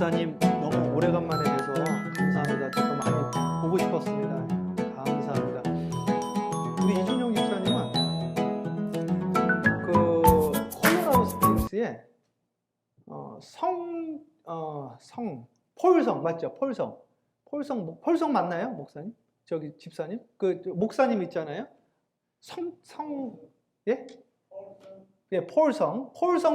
집사님 너무 오래간만에 뵈서 감사합니다. 제가 많이 보고 싶었습니다. 감사합니다. 우리 이준용 집사님은 그 콜로라도 스프링스에 폴성 맞죠? 폴성 맞나요, 목사님? 저기 집사님? 그 목사님 있잖아요. 예? 예, 폴성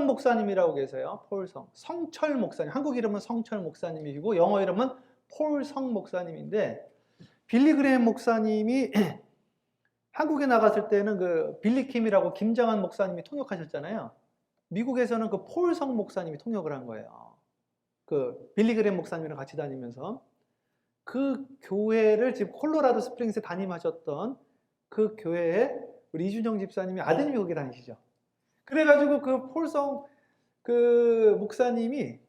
목사님이라고 계세요. 폴성. 성철 목사님. 한국 이름은 성철 목사님이시고 영어 이름은 폴성 목사님인데 빌리 그레이엄 목사님이 한국에 나갔을 때는 그 빌리 킴이라고 김장한 목사님이 통역하셨잖아요. 미국에서는 그 폴성 목사님이 통역을 한 거예요. 그 빌리 그레이엄 목사님이랑 같이 다니면서 그 교회를 지금 콜로라도 스프링스에 담임하셨던 그 교회에 우리 이준영 집사님이 아드님이 거기 다니시죠. 그래가지고 그 폴성 그 목사님이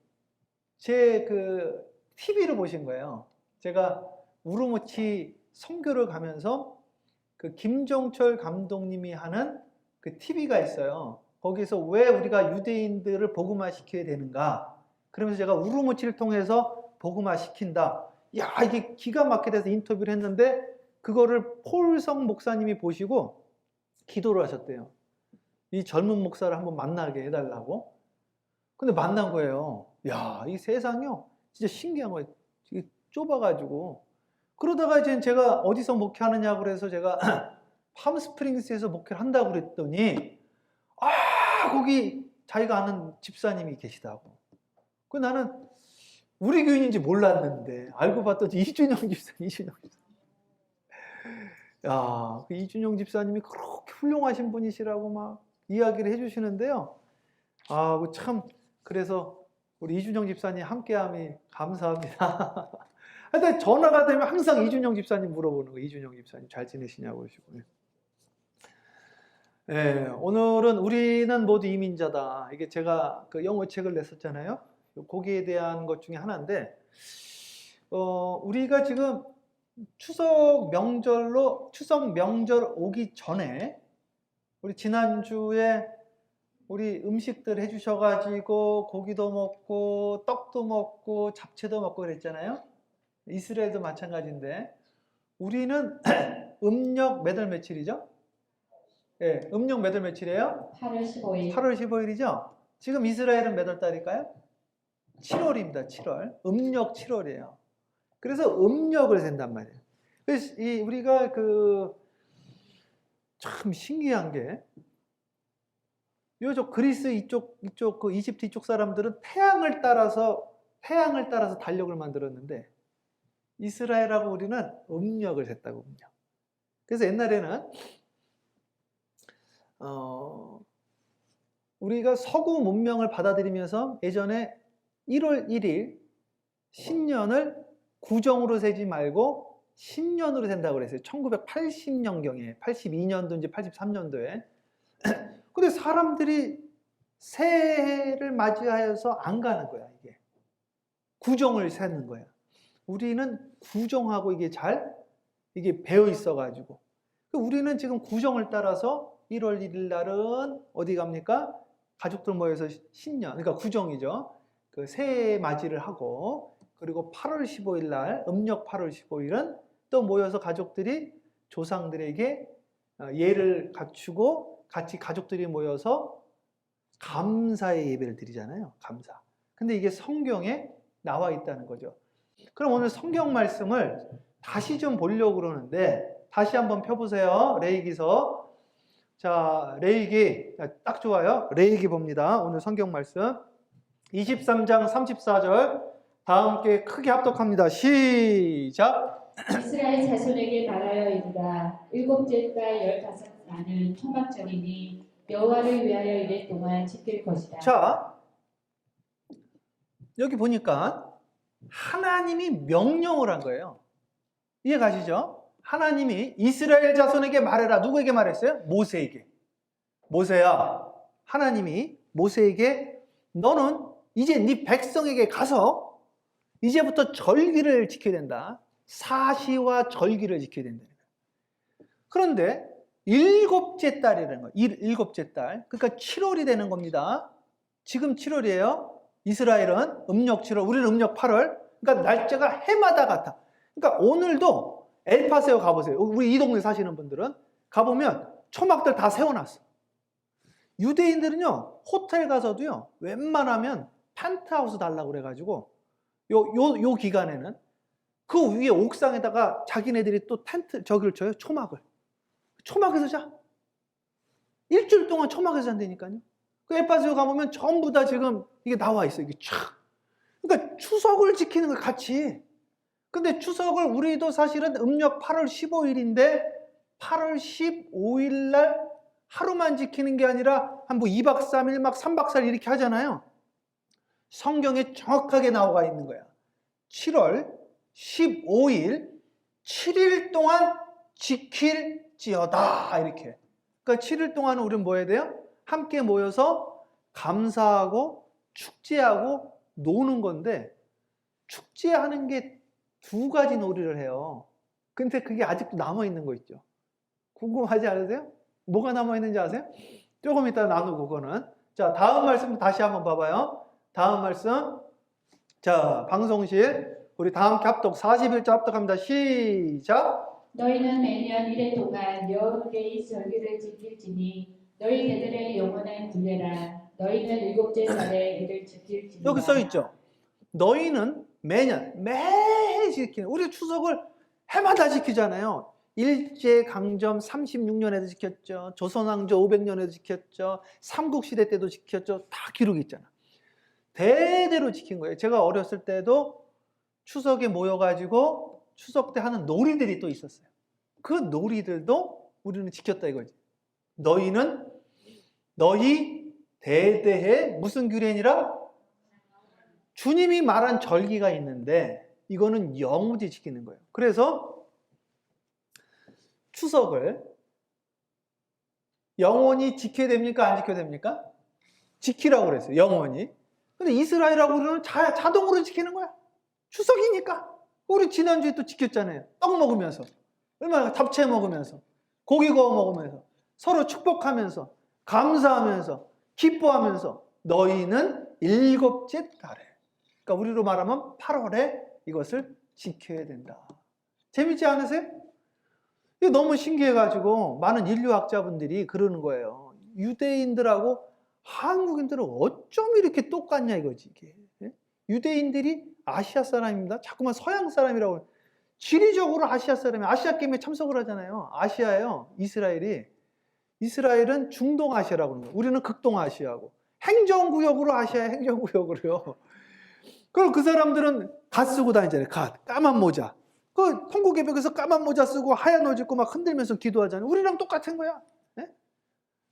제 그 TV를 보신 거예요. 제가 우르무치 선교를 가면서 그 김종철 감독님이 하는 그 TV가 있어요. 거기서 왜 우리가 유대인들을 복음화 시켜야 되는가? 그러면서 제가 우르무치를 통해서 복음화 시킨다. 야, 이게 기가 막히게 돼서 인터뷰를 했는데 그거를 폴성 목사님이 보시고 기도를 하셨대요. 이 젊은 목사를 한번 만나게 해달라고. 근데 만난 거예요. 야, 이 세상이요. 진짜 신기한 거예요. 이게 좁아가지고. 그러다가 이제 제가 어디서 목회하느냐고 그래서 제가 팜스프링스에서 목회를 한다고 그랬더니, 거기 자기가 아는 집사님이 계시다고. 그 나는 우리 교인인지 몰랐는데, 알고 봤더니 이준영 집사님. 야, 그 이준영 집사님이 그렇게 훌륭하신 분이시라고 막 이야기를 해주시는데요. 참, 그래서 우리 이준영 집사님 함께함이 감사합니다. 하여튼 전화가 되면 항상 이준영 집사님 물어보는 거예요. 이준영 집사님 잘 지내시냐고 그러시고. 예, 오늘은 우리는 모두 이민자다. 이게 제가 그 영어 책을 냈었잖아요. 거기에 대한 것 중에 하나인데, 우리가 지금 추석 명절 오기 전에 우리 지난주에 우리 음식들 해주셔가지고 고기도 먹고 떡도 먹고 잡채도 먹고 그랬잖아요. 이스라엘도 마찬가지인데 우리는 음력 몇 월 며칠이죠? 예, 음력 몇 월 며칠이에요? 8월 15일. 8월 15일이죠? 지금 이스라엘은 몇 월 달일까요? 7월입니다. 7월. 음력 7월이에요. 그래서 음력을 센단 말이에요. 그래서 우리가 참 신기한 게 요쪽 그리스 이쪽 그 이집트 이쪽 사람들은 태양을 따라서 달력을 만들었는데 이스라엘하고 우리는 음력을 셌다고. 음력. 그래서 옛날에는 우리가 서구 문명을 받아들이면서 예전에 1월 1일 신년을 구정으로 세지 말고 신년으로 센다고 그랬어요. 1980년경에 82년도인지 83년도에. 근데 사람들이 새해를 맞이하여서 안 가는 거야, 이게. 구정을 세는 거야. 우리는 구정하고 이게 배어 있어가지고. 우리는 지금 구정을 따라서 1월 1일 날은 어디 갑니까? 가족들 모여서 신년, 그러니까 구정이죠. 그 새해 맞이를 하고, 그리고 8월 15일 날, 음력 8월 15일은 또 모여서 가족들이 조상들에게 예를 갖추고 같이 가족들이 모여서 감사의 예배를 드리잖아요. 감사. 근데 이게 성경에 나와 있다는 거죠. 그럼 오늘 성경 말씀을 다시 좀 보려고 그러는데 다시 한번 펴보세요. 레위기서. 자, 레위기 딱 좋아요. 레위기 봅니다. 오늘 성경 말씀 23장 34절 다 함께 크게 합독합니다. 시작. 이스라엘 자손에게 말하여 이르라. 일곱째 달 15날은 초막절이니 여호와를 위하여 이래 동안 지킬 것이다. 자, 여기 보니까 하나님이 명령을 한 거예요. 이해 가시죠? 하나님이 이스라엘 자손에게 말해라. 누구에게 말했어요? 모세에게. 모세야, 하나님이 모세에게 너는 이제 네 백성에게 가서 이제부터 절기를 지켜야 된다. 사시와 절기를 지켜야 된다. 그런데 일곱째 달이라는 거예요. 일곱째 달. 그러니까 7월이 되는 겁니다. 지금 7월이에요. 이스라엘은 음력 7월, 우리는 음력 8월. 그러니까 날짜가 해마다 같아. 그러니까 오늘도 엘파세오 가보세요. 우리 이 동네 사시는 분들은 가보면 초막들 다 세워놨어. 유대인들은요, 호텔 가서도요, 웬만하면 펜트하우스 달라고 그래가지고, 요 기간에는 그 위에 옥상에다가 자기네들이 또 텐트, 저기를 쳐요, 초막을. 초막에서 자. 일주일 동안 초막에서 잔다니까요. 그 엘파세오 가보면 전부 다 지금 이게 나와 있어요, 이게 촥. 그러니까 추석을 지키는 거 같이. 근데 추석을 우리도 사실은 음력 8월 15일인데 8월 15일 날 하루만 지키는 게 아니라 한 뭐 2박 3일 막 3박 4일 이렇게 하잖아요. 성경에 정확하게 나와 있는 거야. 7월 15일 7일 동안 지킬지어다 이렇게. 그러니까 7일 동안은 우리는 뭐 해야 돼요? 함께 모여서 감사하고 축제하고 노는 건데 축제하는 게 두 가지 놀이를 해요. 근데 그게 아직도 남아있는 거 있죠. 궁금하지 않으세요? 뭐가 남아있는지 아세요? 조금 이따 나누고 그거는. 자, 다음 말씀 다시 한번 봐봐요. 다음 말씀. 자, 방송실 우리 다 함께 합독 41절 합독합니다. 시작. 너희는 매년 이래 동안 여호와의 절기를 지킬지니 너희 개들의 영원한 굴레라. 너희는 7째 달에 이를 지킬지니라. 여기 써 있죠. 너희는 매년 매해 지키는, 우리 추석을 해마다 지키잖아요. 일제강점 36년에도 지켰죠. 조선왕조 500년에도 지켰죠. 삼국시대 때도 지켰죠. 다 기록이 있잖아. 대대로 지킨 거예요. 제가 어렸을 때도 추석에 모여가지고 추석 때 하는 놀이들이 또 있었어요. 그 놀이들도 우리는 지켰다 이거지. 너희 대대에 무슨 규례니라? 주님이 말한 절기가 있는데 이거는 영원히 지키는 거예요. 그래서 추석을 영원히 지켜야 됩니까? 안 지켜야 됩니까? 지키라고 그랬어요. 영원히. 근데 이스라엘하고 우리는 자동으로 지키는 거야. 추석이니까. 우리 지난주에 또 지켰잖아요. 떡 먹으면서. 얼마나 잡채 먹으면서. 고기 구워 먹으면서. 서로 축복하면서. 감사하면서. 기뻐하면서. 너희는 7째 달에. 그러니까 우리로 말하면 8월에 이것을 지켜야 된다. 재밌지 않으세요? 이게 너무 신기해가지고 많은 인류학자분들이 그러는 거예요. 유대인들하고 한국인들은 어쩜 이렇게 똑같냐 이거지 이게. 유대인들이 아시아 사람입니다. 자꾸만 서양 사람이라고. 지리적으로 아시아 사람이 아시아 게임에 참석을 하잖아요. 아시아예요. 이스라엘은 중동아시아라고 하는 거예요. 우리는 극동아시아고. 행정구역으로 아시아의 행정구역으로요. 그럼 그 사람들은 갓 쓰고 다니잖아요. 갓. 까만 모자. 그 통곡예배에서 까만 모자 쓰고 하얀 옷 입고 막 흔들면서 기도하잖아요. 우리랑 똑같은 거야. 네?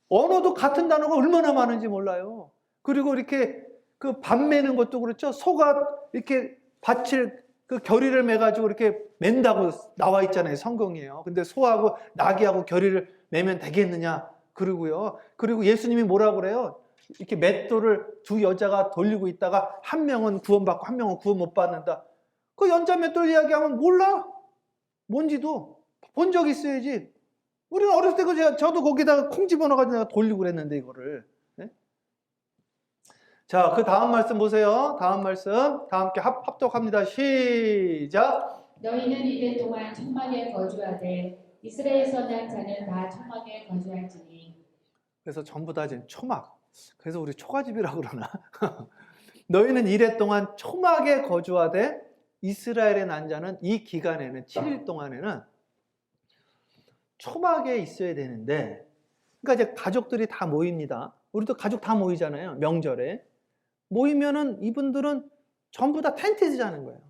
언어도 같은 단어가 얼마나 많은지 몰라요. 그리고 이렇게 그 밭 매는 것도 그렇죠. 소가 이렇게 밭을 그 결의를 매가지고 이렇게 맨다고 나와 있잖아요. 성경이에요. 근데 소하고 나귀하고 결의를 매면 되겠느냐. 그리고 예수님이 뭐라고 그래요? 이렇게 맷돌을 두 여자가 돌리고 있다가 한 명은 구원받고 한 명은 구원 못 받는다. 그 연자 맷돌 이야기하면 몰라. 뭔지도 본 적 있어야지. 우리는 어렸을 때 저도 거기다가 콩 집어넣어가지고 내가 돌리고 그랬는데 이거를. 네? 자, 그 다음 말씀 보세요. 다음 말씀 다 함께 합독합니다. 시작. 너희는 이래 동안 천막에 거주하되 이스라엘에서 난 자는 다 천막에 거주할지니. 그래서 전부 다 지금 초막. 그래서 우리 초가집이라고 그러나. 너희는 이래 동안 초막에 거주하되 이스라엘의 난 자는 이 기간에는 7일 동안에는 초막에 있어야 되는데, 그러니까 이제 가족들이 다 모입니다. 우리도 가족 다 모이잖아요. 명절에 모이면은 이분들은 전부 다 텐트에서 자는 거예요.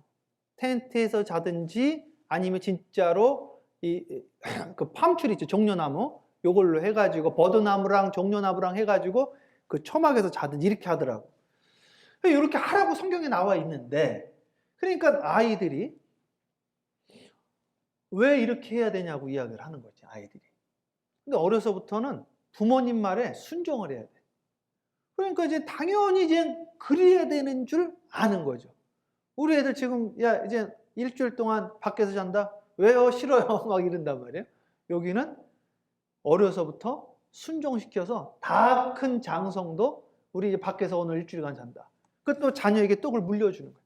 텐트에서 자든지 아니면 진짜로 그 팜트리 있죠. 종려나무 요걸로 해가지고 버드나무랑 종려나무랑 해가지고 그 초막에서 자든지 이렇게 하더라고. 이렇게 하라고 성경에 나와 있는데, 그러니까 아이들이 왜 이렇게 해야 되냐고 이야기를 하는 거지, 아이들이. 근데 어려서부터는 부모님 말에 순종을 해야 돼. 그러니까 이제 당연히 이제 그래야 되는 줄 아는 거죠. 우리 애들 지금 야 이제 일주일 동안 밖에서 잔다? 왜요? 싫어요? 막 이런단 말이에요. 여기는 어려서부터 순종시켜서 다 큰 장성도 우리 이제 밖에서 오늘 일주일간 잔다. 그것도 자녀에게 떡을 물려주는 거예요.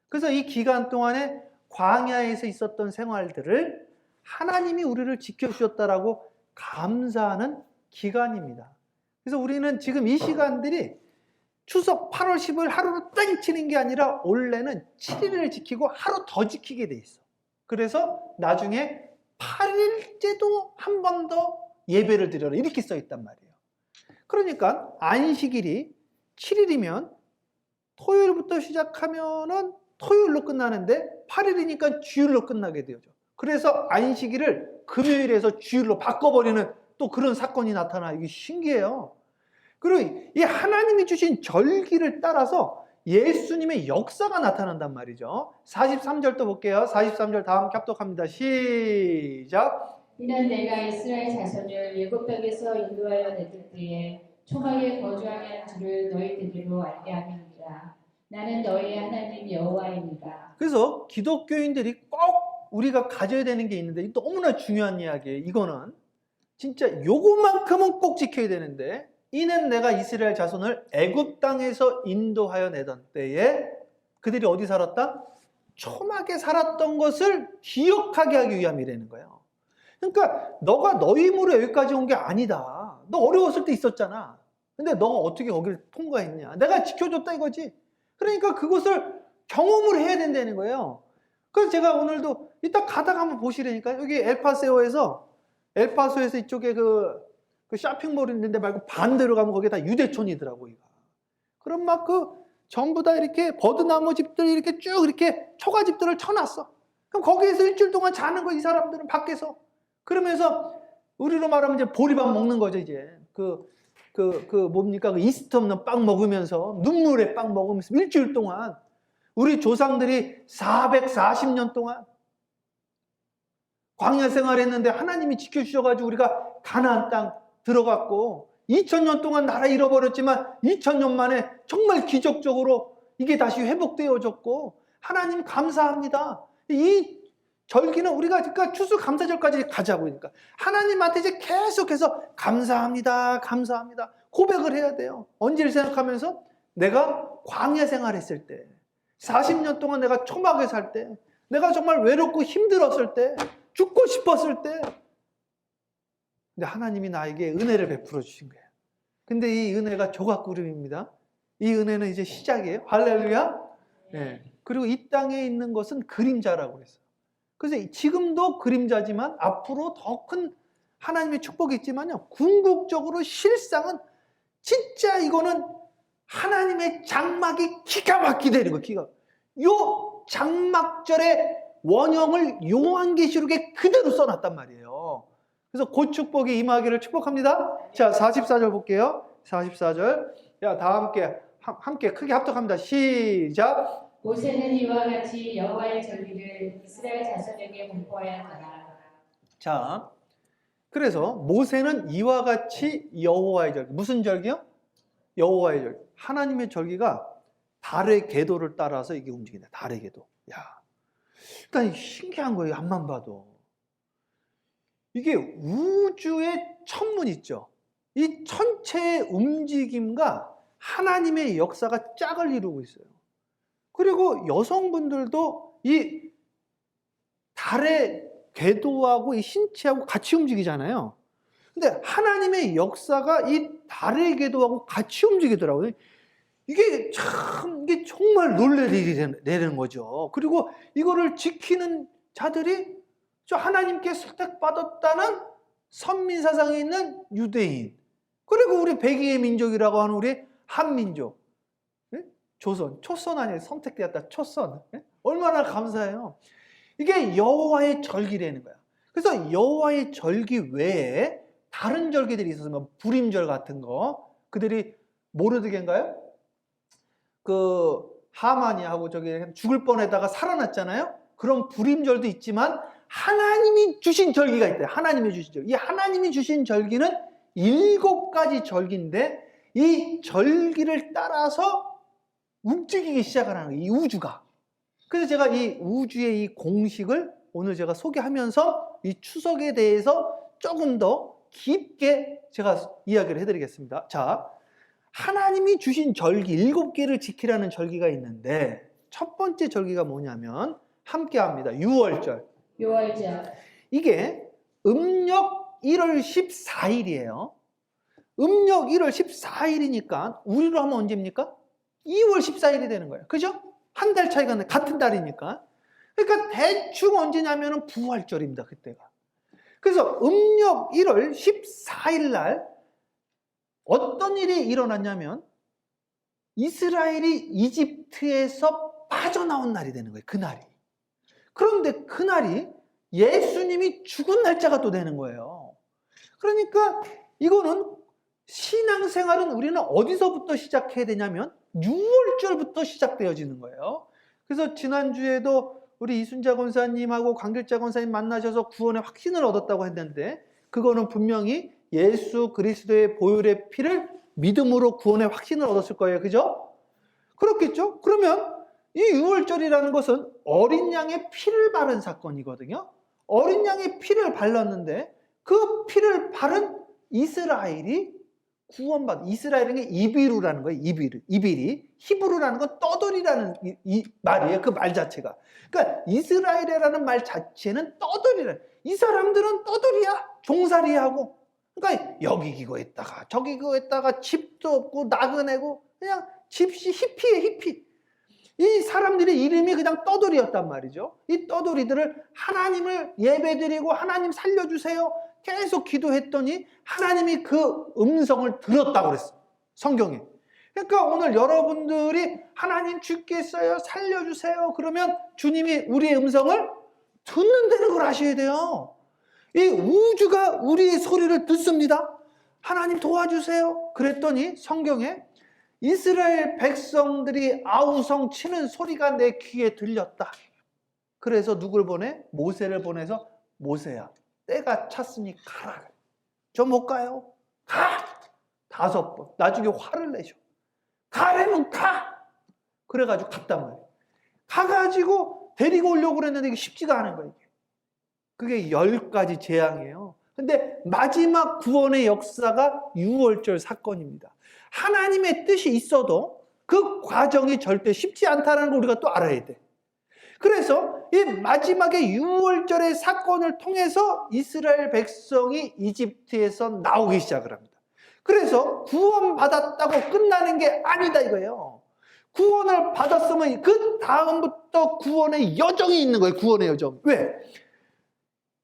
그래서 이 기간 동안에 광야에서 있었던 생활들을 하나님이 우리를 지켜주셨다라고 감사하는 기간입니다. 그래서 우리는 지금 이 시간들이 추석 8월 10일 하루로 땡 치는 게 아니라 원래는 7일을 지키고 하루 더 지키게 돼 있어. 그래서 나중에 8일째도 한 번 더 예배를 드려라 이렇게 써 있단 말이에요. 그러니까 안식일이 7일이면 토요일부터 시작하면은 토요일로 끝나는데 8일이니까 주일로 끝나게 되죠. 그래서 안식일을 금요일에서 주일로 바꿔버리는 또 그런 사건이 나타나. 이게 신기해요. 그리고 이 하나님이 주신 절기를 따라서 예수님의 역사가 나타난단 말이죠. 43절 또 볼게요. 43절 다음 합독합니다. 시작. 이는 내가 이스라엘 자손을 일곱 벽에서 인도하여 냈을 때에 초막에 거주하는 줄을 너희들로 알게 함이니라. 나는 너희의 하나님 여호와이니라. 그래서 기독교인들이 꼭 우리가 가져야 되는 게 있는데 너무나 중요한 이야기예요. 이거는 진짜 요것만큼은 꼭 지켜야 되는데, 이는 내가 이스라엘 자손을 애굽 땅에서 인도하여 내던 때에 그들이 어디 살았다? 초막에 살았던 것을 기억하게 하기 위함이라는 거예요. 그러니까 너가 너희 힘으로 여기까지 온 게 아니다. 너 어려웠을 때 있었잖아. 근데 너가 어떻게 거기를 통과했냐? 내가 지켜줬다 이거지. 그러니까 그것을 경험을 해야 된다는 거예요. 그래서 제가 오늘도 이따 가다가 한번 보시라니까. 여기 엘파소에서 이쪽에 그 쇼핑몰 있는데 말고 반대로 가면 거기에 다 유대촌이더라고, 이거. 그럼 막 전부 다 이렇게 버드나무 집들 이렇게 쭉 이렇게 초가집들을 쳐놨어. 그럼 거기에서 일주일 동안 자는 거, 이 사람들은 밖에서. 그러면서 우리로 말하면 이제 보리밥 먹는 거죠, 이제. 뭡니까? 그 이스트 없는 빵 먹으면서, 눈물의 빵 먹으면서 일주일 동안. 우리 조상들이 440년 동안 광야 생활했는데 하나님이 지켜주셔가지고 우리가 가나안 땅 들어갔고 2000년 동안 나라 잃어버렸지만 2000년 만에 정말 기적적으로 이게 다시 회복되어졌고 하나님 감사합니다. 이 절기는 우리가 그러니까 추수감사절까지 가자고. 그러니까 하나님한테 이제 계속해서 감사합니다, 감사합니다 고백을 해야 돼요. 언제를 생각하면서? 내가 광야 생활했을 때, 40년 동안 내가 초막에 살 때, 내가 정말 외롭고 힘들었을 때, 죽고 싶었을 때, 근데 하나님이 나에게 은혜를 베풀어 주신 거예요. 근데 이 은혜가 조각구름입니다. 이 은혜는 이제 시작이에요. 할렐루야. 네. 그리고 이 땅에 있는 것은 그림자라고 했어요. 그래서 지금도 그림자지만 앞으로 더 큰 하나님의 축복이 있지만요, 궁극적으로 실상은 진짜 이거는 하나님의 장막이 기가 막히게 되는 거예요. 요 장막절의 원형을 요한계시록에 그대로 써놨단 말이에요. 그래서 그 축복이 임하기를 축복합니다. 자, 44절 볼게요. 44절. 야, 다 함께 크게 합독합니다. 시작. 모세는 이와 같이 여호와의 절기를 이스라엘 자손에게 공포하였더라. 자, 그래서 모세는 이와 같이 여호와의 절기. 무슨 절기요? 여호와의 절기. 하나님의 절기가 달의 궤도를 따라서 이게 움직인다. 달의 궤도. 야, 그러니까 신기한 거예요. 앞만 봐도. 이게 우주의 천문 있죠. 이 천체의 움직임과 하나님의 역사가 짝을 이루고 있어요. 그리고 여성분들도 이 달의 궤도하고 이 신체하고 같이 움직이잖아요. 근데 하나님의 역사가 이 달의 궤도하고 같이 움직이더라고요. 이게 정말 놀랄 일이 되는 거죠. 그리고 이거를 지키는 자들이 저 하나님께 선택받았다는 선민사상에 있는 유대인, 그리고 우리 백의의 민족이라고 하는 우리 한민족, 초선 아니에요. 선택되었다. 초선. 얼마나 감사해요. 이게 여호와의 절기라는 거야. 그래서 여호와의 절기 외에 다른 절기들이 있어서 뭐 불임절 같은 거, 그들이 모르드게인가요? 하만이하고 저기 죽을 뻔했다가 살아났잖아요. 그런 불임절도 있지만 하나님이 주신 절기가 있대요. 하나님이 주신 절기. 이 하나님이 주신 절기는 7가지 절기인데 이 절기를 따라서 움직이기 시작하는 거예요. 이 우주가. 그래서 제가 이 우주의 이 공식을 오늘 제가 소개하면서 이 추석에 대해서 조금 더 깊게 제가 이야기를 해드리겠습니다. 자, 하나님이 주신 절기 7개를 지키라는 절기가 있는데 첫 번째 절기가 뭐냐면 함께 합니다. 유월절. 유월절. 이게 음력 1월 14일이에요. 음력 1월 14일이니까 우리로 하면 언제입니까? 2월 14일이 되는 거예요. 그죠? 한 달 차이가 나요. 같은 달이니까. 그러니까 대충 언제냐면 부활절입니다. 그때가. 그래서 음력 1월 14일 날 어떤 일이 일어났냐면 이스라엘이 이집트에서 빠져나온 날이 되는 거예요. 그날이. 그런데 그날이 예수님이 죽은 날짜가 또 되는 거예요. 그러니까 이거는 신앙생활은 우리는 어디서부터 시작해야 되냐면 6월절부터 시작되어지는 거예요. 그래서 지난주에도 우리 이순자 권사님하고 강길자 권사님 만나셔서 구원의 확신을 얻었다고 했는데 그거는 분명히 예수 그리스도의 보혈의 피를 믿음으로 구원의 확신을 얻었을 거예요. 그죠? 그렇겠죠? 그러면 이 6월절이라는 것은 어린 양의 피를 바른 사건이거든요. 어린 양의 피를 발랐는데 그 피를 바른 이스라엘이 구원받은, 이스라엘은 게 이비루라는 거예요. 이비리. 히브루라는 건 떠돌이라는 이 말이에요. 그 말 자체가. 그러니까 이스라엘이라는 말 자체는 떠돌이라. 이 사람들은 떠돌이야. 종살이하고. 그러니까 여기 기거했다가 저기 기거했다가 집도 없고 나그네고 그냥 집시 히피에 히피. 이 사람들의 이름이 그냥 떠돌이였단 말이죠. 이 떠돌이들을 하나님을 예배드리고 하나님 살려주세요. 계속 기도했더니 하나님이 그 음성을 들었다고 그랬어요. 성경에. 그러니까 오늘 여러분들이 하나님 죽겠어요. 살려주세요. 그러면 주님이 우리의 음성을 듣는다는 걸 아셔야 돼요. 이 우주가 우리의 소리를 듣습니다. 하나님 도와주세요. 그랬더니 성경에 이스라엘 백성들이 아우성 치는 소리가 내 귀에 들렸다. 그래서 누굴 보내? 모세를 보내서 모세야, 때가 찼으니 가라. 저 못 가요. 가! 5번. 나중에 화를 내셔. 가래면 가! 그래가지고 갔단 말이에요. 가가지고 데리고 오려고 그랬는데 이게 쉽지가 않은 거예요. 그게 10가지 재앙이에요. 근데 마지막 구원의 역사가 6월절 사건입니다. 하나님의 뜻이 있어도 그 과정이 절대 쉽지 않다는 걸 우리가 또 알아야 돼. 그래서 이 마지막에 6월절의 사건을 통해서 이스라엘 백성이 이집트에서 나오기 시작을 합니다. 그래서 구원받았다고 끝나는 게 아니다 이거예요. 구원을 받았으면 그 다음부터 구원의 여정이 있는 거예요. 구원의 여정. 왜?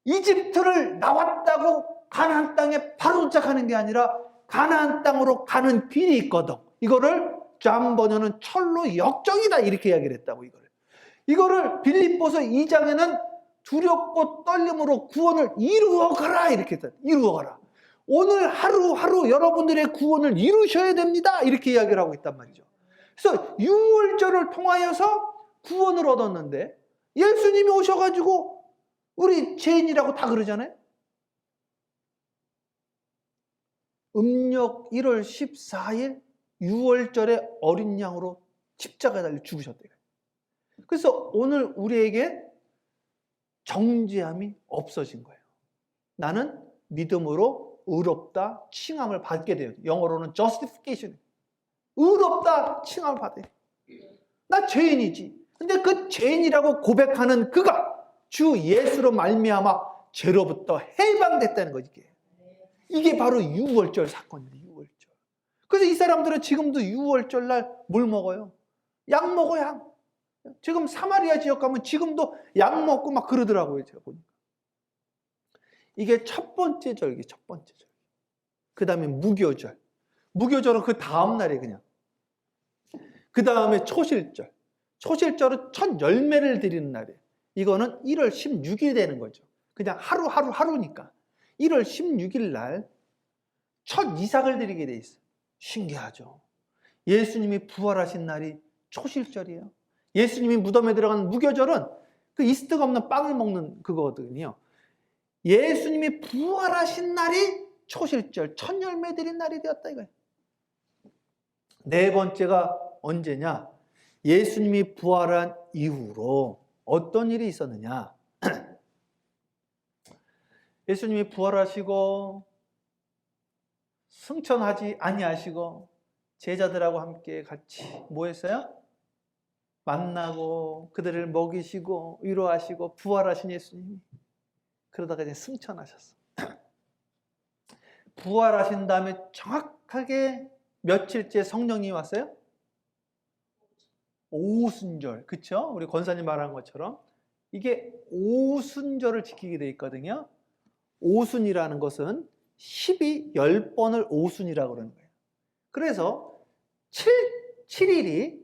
이집트를 나왔다고 가나안 땅에 바로 도착하는 게 아니라 가나안 땅으로 가는 길이 있거든. 이거를 존 번연은 철로 역정이다 이렇게 이야기를 했다고. 이거를 빌립보서 2장에는 두렵고 떨림으로 구원을 이루어가라 이렇게 했다. 이루어가라. 오늘 하루하루 여러분들의 구원을 이루셔야 됩니다 이렇게 이야기를 하고 있단 말이죠. 그래서 6월절을 통하여서 구원을 얻었는데 예수님이 오셔가지고 우리 죄인이라고 다 그러잖아요. 음력 1월 14일 6월절에 어린 양으로 십자가에 달려 죽으셨대요. 그래서 오늘 우리에게 정죄함이 없어진 거예요. 나는 믿음으로 의롭다 칭함을 받게 돼요. 영어로는 justification. 의롭다 칭함을 받아요. 나 죄인이지. 근데 그 죄인이라고 고백하는 그가 주 예수로 말미암아 죄로부터 해방됐다는 거지. 이게 바로 6월절 사건입니다. 6월절. 그래서 이 사람들은 지금도 6월절 날 뭘 먹어요? 약 먹어요. 약. 지금 사마리아 지역 가면 지금도 약 먹고 막 그러더라고요. 제가 보니까. 이게 첫 번째 절기, 첫 번째 절기. 그 다음에 무교절. 무교절은 그 다음 날에 그냥. 그 다음에 초실절. 초실절은 첫 열매를 드리는 날이에요. 이거는 1월 16일 되는 거죠. 그냥 하루니까. 1월 16일 날 첫 이삭을 드리게 돼 있어요. 신기하죠. 예수님이 부활하신 날이 초실절이에요. 예수님이 무덤에 들어간 무교절은 그 이스트가 없는 빵을 먹는 그거거든요. 예수님이 부활하신 날이 초실절, 첫 열매 드린 날이 되었다 이거예요. 네 번째가 언제냐? 예수님이 부활한 이후로 어떤 일이 있었느냐? 예수님이 부활하시고 승천하지 아니하시고 제자들하고 함께 같이 뭐 했어요? 만나고 그들을 먹이시고 위로하시고 부활하신 예수님이 그러다가 이제 승천하셨어. 부활하신 다음에 정확하게 며칠째 성령이 왔어요? 오순절. 그쵸? 우리 권사님 말한 것처럼 이게 오순절을 지키게 돼 있거든요. 오순이라는 것은 10번을 오순이라고 그러는 거예요. 그래서 7일이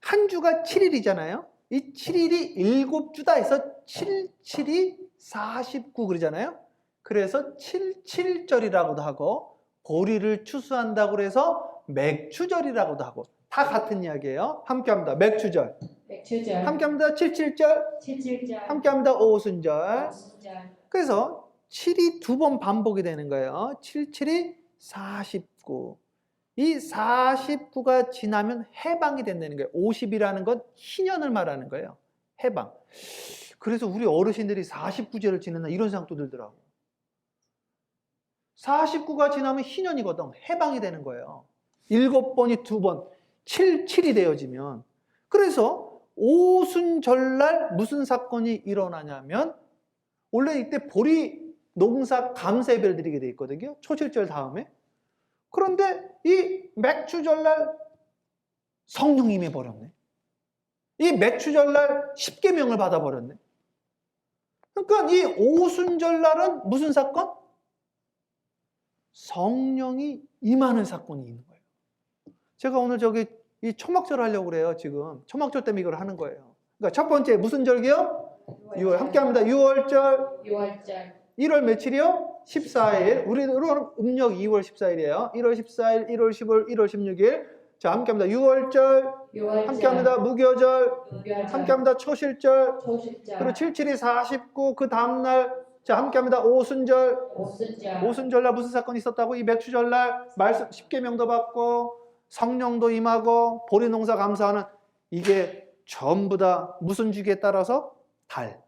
한 주가 7일이잖아요. 이 7일이 7주다 해서 7이 49 그러잖아요. 그래서 77절이라고도 하고 보리를 추수한다고 해서 맥추절이라고도 하고 다 같은 이야기예요. 함께합니다. 맥추절. 맥추절. 함께합니다. 77절. 77절. 함께합니다. 오순절. 오순절. 그래서 7이 2번 반복이 되는 거예요. 7이 49. 이 49가 지나면 해방이 된다는 거예요. 50이라는 건 희년을 말하는 거예요. 해방. 그래서 우리 어르신들이 49제를 지낸다 이런 생각도 들더라고. 49가 지나면 희년이거든. 해방이 되는 거예요. 7번이 2번, 7이 되어지면. 그래서 오순절날 무슨 사건이 일어나냐면 원래 이때 보리 농사 감사예배를 드리게 돼 있거든요. 초실절 다음에. 그런데 이 맥추절날 성령이 임해버렸네. 이 맥추절날 십계명을 받아버렸네. 그러니까 이 오순절날은 무슨 사건? 성령이 임하는 사건이 있는 거예요. 제가 오늘 이 초막절 하려고 그래요. 지금 초막절 때문에 이걸 하는 거예요. 그러니까 첫 번째 무슨 절기요? 6월. 함께합니다. 6월절. 6월절. 1월 며칠이요? 14일. 우리로 음력 2월 14일이에요. 1월 14일, 1월 15일, 1월 16일. 자, 함께합니다. 6월절. 함께합니다. 무교절. 함께합니다. 초실절. 초실절. 그리고 77이 49. 그 다음날 자, 함께합니다. 오순절. 오순절날 무슨 사건이 있었다고? 이 맥추절날 말씀 십계명도 받고 성령도 임하고 보리농사 감사하는 이게 전부 다 무슨 주기에 따라서? 달.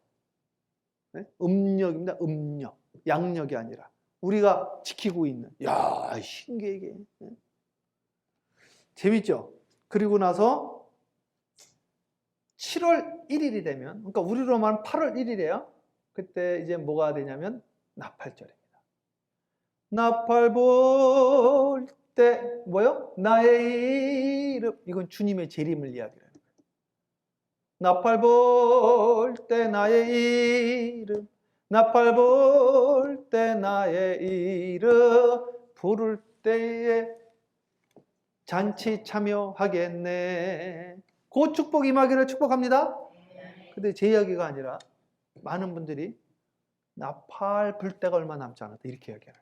네? 음력입니다. 음력. 양력이 아니라 우리가 지키고 있는. 야, 신기해 이게. 네? 재밌죠? 그리고 나서 7월 1일이 되면, 그러니까 우리로 말하면 8월 1일이에요. 그때 이제 뭐가 되냐면 나팔절입니다. 나팔 볼 때 뭐요? 나의 이름. 이건 주님의 재림을 이야기하는 거예요. 나팔 볼 때 나의 이름. 나팔 볼 때 나의 이름 부를 때에 잔치 참여하겠네. 그 축복 임하기를 축복합니다. 근데 제 이야기가 아니라 많은 분들이 나팔 불 때가 얼마 남지 않았다 이렇게 이야기하는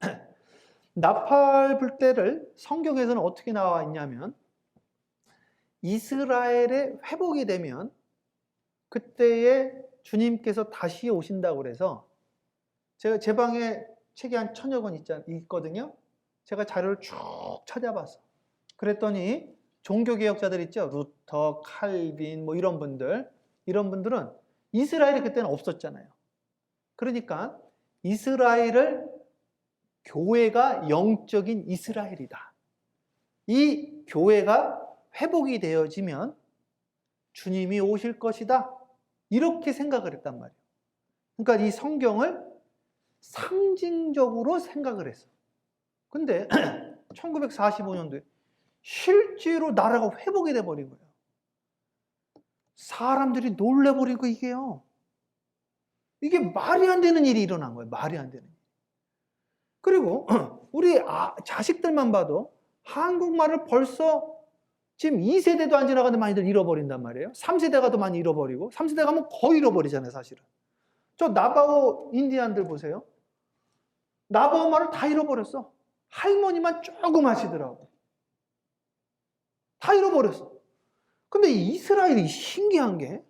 거예요. 나팔 불 때를 성경에서는 어떻게 나와 있냐면 이스라엘의 회복이 되면 그때에 주님께서 다시 오신다고 그래서 제가 제 방에 책이 한 1000여 권 있거든요. 제가 자료를 쭉 찾아봤어. 그랬더니 종교개혁자들 있죠. 루터, 칼빈 뭐 이런 분들은 이스라엘이 그때는 없었잖아요. 그러니까 이스라엘을 교회가 영적인 이스라엘이다. 이 교회가 회복이 되어지면 주님이 오실 것이다. 이렇게 생각을 했단 말이에요. 그러니까 이 성경을 상징적으로 생각을 했어. 근데 1945년도에 실제로 나라가 회복이 돼버린 거예요. 사람들이 놀래버리고 이게 말이 안 되는 일이 일어난 거예요. 말이 안 되는 일. 그리고 우리 자식들만 봐도 한국말을 벌써 지금 2세대도 안 지나가는데 많이들 잃어버린단 말이에요. 3세대가 더 많이 잃어버리고 3세대 가면 거의 잃어버리잖아요. 사실은. 저 나바오 인디안들 보세요. 나바오 말을 다 잃어버렸어. 할머니만 조금 하시더라고. 다 잃어버렸어. 근데 이 이스라엘이 신기한 게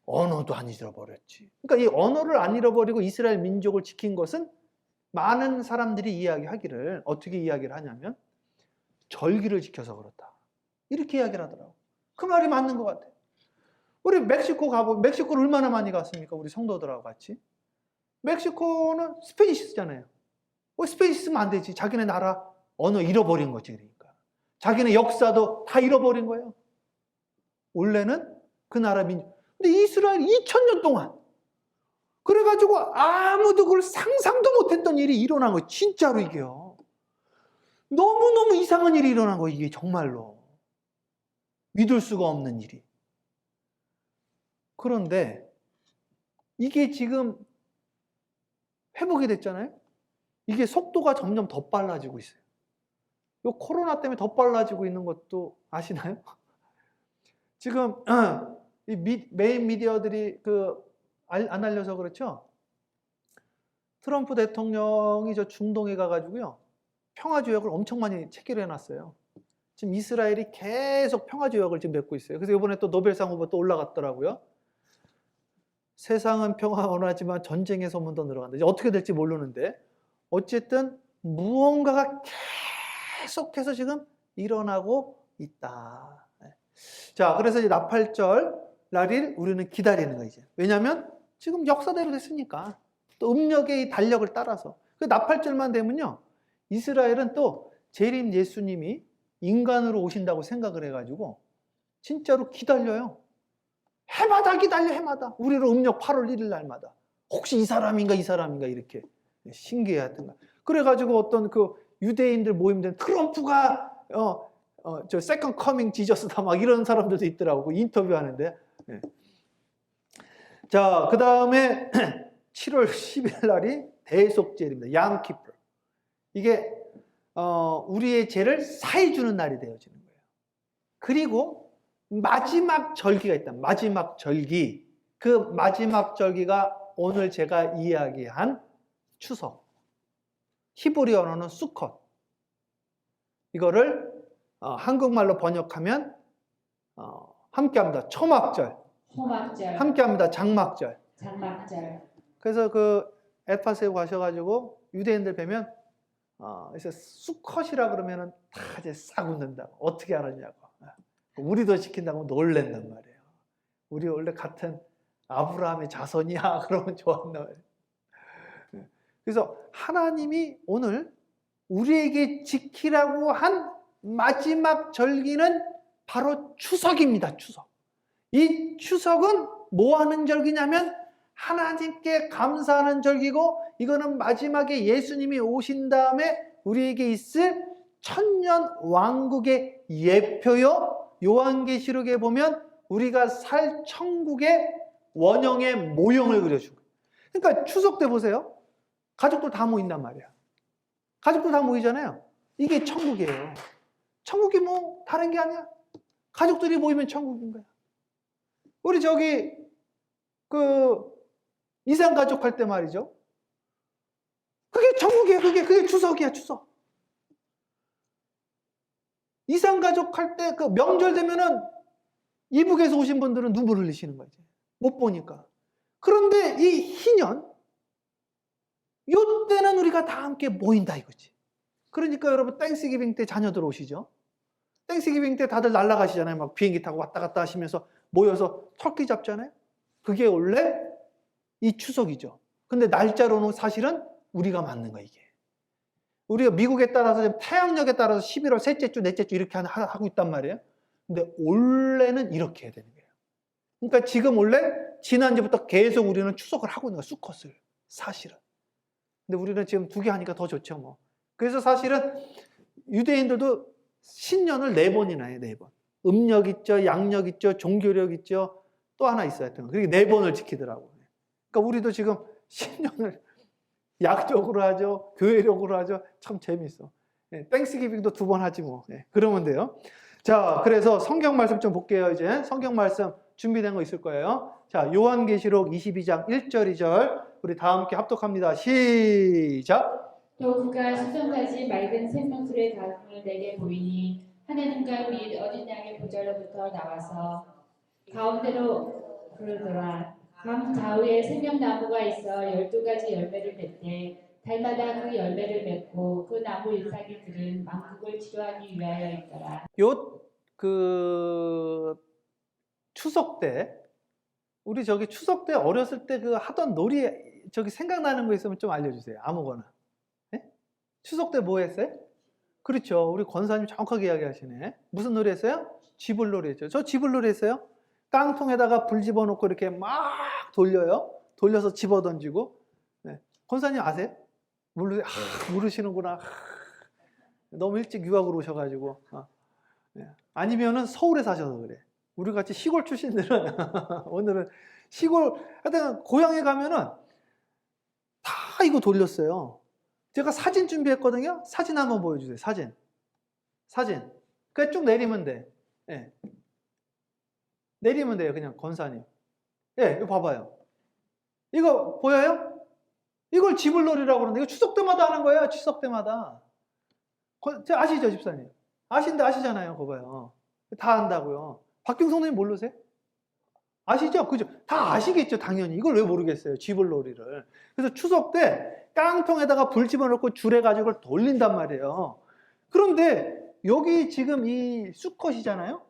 언어도 안 잃어버렸지. 그러니까 이 언어를 안 잃어버리고 이스라엘 민족을 지킨 것은 많은 사람들이 이야기하기를 어떻게 이야기를 하냐면 절기를 지켜서 그렇다. 이렇게 이야기를 하더라고. 그 말이 맞는 것 같아. 우리 멕시코 가보면 멕시코를 얼마나 많이 갔습니까? 우리 성도들하고 같이. 멕시코는 스페니시 쓰잖아요. 스페니시 쓰면 안 되지. 자기네 나라 언어 잃어버린 거지. 그러니까 자기네 역사도 다 잃어버린 거예요. 원래는 그 나라 민족. 근데 이스라엘 2000년 동안 그래가지고 아무도 그걸 상상도 못했던 일이 일어난 거예요. 진짜로 이게요. 너무너무 이상한 일이 일어난 거예요. 이게 정말로. 믿을 수가 없는 일이. 그런데 이게 지금 회복이 됐잖아요. 이게 속도가 점점 더 빨라지고 있어요. 이 코로나 때문에 더 빨라지고 있는 것도 아시나요? 지금 이 메인 미디어들이 안 알려서 그렇죠. 트럼프 대통령이 저 중동에 가가지고요 평화조약을 엄청 많이 체결해 놨어요. 지금 이스라엘이 계속 평화조약을 지금 맺고 있어요. 그래서 이번에 또 노벨상 후보 또 올라갔더라고요. 세상은 평화 원하지만 전쟁의 소문도 늘어간다. 이제 어떻게 될지 모르는데 어쨌든 무언가가 계속해서 지금 일어나고 있다. 자, 그래서 이제 나팔절 날일 우리는 기다리는 거예요. 이제. 왜냐하면 지금 역사대로 됐으니까. 또 음력의 이 달력을 따라서. 그 나팔절만 되면요. 이스라엘은 또 재림 예수님이 인간으로 오신다고 생각을 해가지고 진짜로 기다려요. 해마다 기다려, 해마다. 우리로 음력 8월 1일 날마다. 혹시 이 사람인가 이렇게. 신기하던가. 그래가지고 어떤 그 유대인들 모임된 트럼프가 저 세컨 커밍 지저스다 막 이런 사람들도 있더라고. 인터뷰하는데. 네. 자, 그 다음에 7월 10일 날이 대속죄일입니다. 양키프. 이게 우리의 죄를 사해 주는 날이 되어지는 거예요. 그리고 마지막 절기가 있다. 마지막 절기. 그 마지막 절기가 오늘 제가 이야기한 추석. 히브리 언어는 수컷. 이거를 한국말로 번역하면 함께합니다. 초막절. 초막절. 함께합니다. 장막절. 장막절. 그래서 그 에파스에 가셔가지고 유대인들 뵈면 그래서 수컷이라 그러면은 다 이제 싹 웃는다고. 어떻게 알았냐고. 우리도 지킨다고 놀랜단 말이에요. 우리 원래 같은 아브라함의 자손이야. 그러면 좋았나 말이에요. 그래서 하나님이 오늘 우리에게 지키라고 한 마지막 절기는 바로 추석입니다. 추석. 이 추석은 뭐 하는 절기냐면 하나님께 감사하는 절기고 이거는 마지막에 예수님이 오신 다음에 우리에게 있을 천년 왕국의 예표요. 요한계시록에 보면 우리가 살 천국의 원형의 모형을 그려주고. 그러니까 추석 때 보세요. 가족들 다 모인단 말이야. 가족들 다 모이잖아요. 이게 천국이에요. 천국이 뭐 다른 게 아니야. 가족들이 모이면 천국인 거야. 우리 저기 이산 가족 할 때 말이죠. 그게 천국이에요. 그게 추석이야, 추석. 이산 가족 할 때 그 명절 되면은 이북에서 오신 분들은 눈물 흘리시는 거지. 못 보니까. 그런데 이 희년 요때는 우리가 다 함께 모인다 이거지. 그러니까 여러분 땡스기빙 때 자녀들 오시죠. 땡스기빙 때 다들 날아가시잖아요. 막 비행기 타고 왔다 갔다 하시면서 모여서 터키 잡잖아요. 그게 원래 이 추석이죠. 근데 날짜로는 사실은 우리가 맞는 거야 이게. 우리가 미국에 따라서 태양력에 따라서 11월 셋째 주, 넷째 주 이렇게 하고 있단 말이에요. 근데 원래는 이렇게 해야 되는 거예요. 그러니까 지금 원래 지난주부터 계속 우리는 추석을 하고 있는 거야. 수컷을 사실은. 근데 우리는 지금 2개 하니까 더 좋죠 뭐. 그래서 사실은 유대인들도 신년을 4번이나 해요. 4번. 음력 있죠, 양력 있죠, 종교력 있죠. 또 하나 있어야 했던 거. 그리고 4번을 지키더라고요. 그러니까 우리도 지금 신년을 약적으로 하죠, 교회력으로 하죠. 참 재밌어. 땡스기빙도 2번 하지 뭐. 그러면 돼요. 자, 그래서 성경 말씀 좀 볼게요. 이제 성경 말씀 준비된 거 있을 거예요. 자, 요한계시록 22장 1절 2절 우리 다 함께 합독합니다. 시작. 또 그가 수정까지 맑은 생명수의 가슴을 내게 보이니 하나님과 및 어린 양의 보좌로부터 나와서 가운데로 흐르더라. 강 좌우에 생명나무가 있어 12가지 열매를 맺되 달마다 그 열매를 맺고 그 나무 잎사귀 들은 만국을 치료하기 위하여 있더라. 추석 때 우리 저기 추석 때 어렸을 때 그 하던 놀이 저기 생각나는 거 있으면 좀 알려주세요. 아무거나. 네? 추석 때 뭐 했어요? 그렇죠. 우리 권사님 정확하게 이야기하시네. 무슨 놀이 했어요? 쥐불놀이 했죠. 저 쥐불놀이 했어요? 깡통에다가 불 집어넣고 이렇게 막 돌려요. 돌려서 집어 던지고. 네. 권사님 아세요? 모르시는구나. 너무 일찍 유학으로 오셔가지고. 네. 아니면은 서울에 사셔서 그래. 우리 같이 시골 출신들은 오늘은 시골, 하여튼 고향에 가면은 다 이거 돌렸어요. 제가 사진 준비했거든요. 사진 한번 보여주세요. 사진. 그냥 쭉 내리면 돼. 예. 내리면 돼요. 그냥 권사님. 예, 이거 봐봐요. 이거 보여요? 이걸 지불놀이라고 그러는데 이거 추석 때마다 하는 거예요. 추석 때마다. 아시죠, 집사님? 아시잖아요. 그거 봐요. 다 안다고요. 박경성 선생님 모르세요? 아시죠? 그죠? 다 아시겠죠, 당연히. 이걸 왜 모르겠어요, 쥐불놀이를. 그래서 추석 때 깡통에다가 불 집어넣고 줄해가지고 그걸 돌린단 말이에요. 그런데 여기 지금 이 수컷이잖아요?